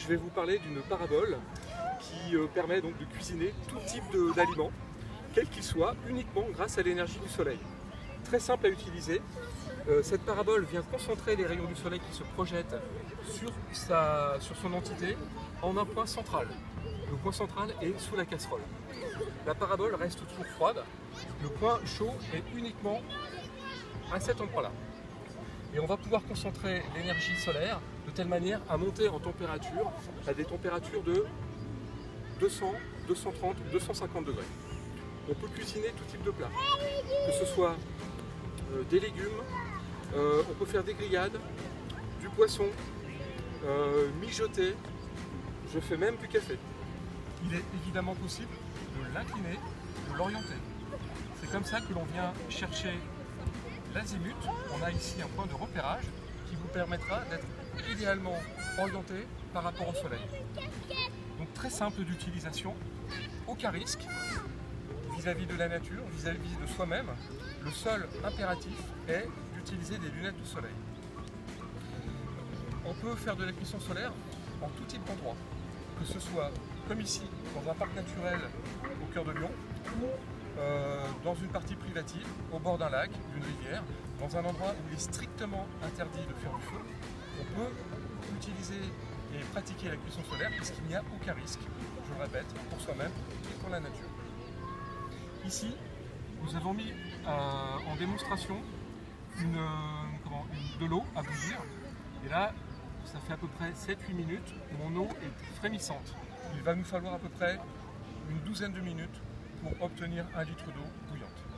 Je vais vous parler d'une parabole qui permet donc de cuisiner tout type d'aliments, quel qu'il soit, uniquement grâce à l'énergie du soleil. Très simple à utiliser. Cette parabole vient concentrer les rayons du soleil qui se projettent sur son entité en un point central. Le point central est sous la casserole. La parabole reste toujours froide. Le point chaud est uniquement à cet endroit-là. Et on va pouvoir concentrer l'énergie solaire de telle manière à monter en température à des températures de 200, 230, 250 degrés. On peut cuisiner tout type de plats, que ce soit des légumes, on peut faire des grillades, du poisson, mijoter, je fais même du café. Il est évidemment possible de l'incliner, de l'orienter. C'est comme ça que l'on vient chercher l'azimut. On a ici un point de repérage qui vous permettra d'être idéalement orienté par rapport au soleil. Donc très simple d'utilisation, aucun risque vis-à-vis de la nature, vis-à-vis de soi-même. Le seul impératif est d'utiliser des lunettes de soleil. On peut faire de la cuisson solaire en tout type d'endroit, que ce soit comme ici, dans un parc naturel au cœur de Lyon, ou dans une partie privative, au bord d'un lac, d'une rivière, dans un endroit où il est strictement interdit de faire du feu. On peut utiliser et pratiquer la cuisson solaire puisqu'il n'y a aucun risque, je le répète, pour soi-même et pour la nature. Ici, nous avons mis en démonstration de l'eau à bouillir. Et là, ça fait à peu près 7-8 minutes, mon eau est frémissante. Il va nous falloir à peu près une douzaine de minutes pour obtenir 1 litre d'eau bouillante.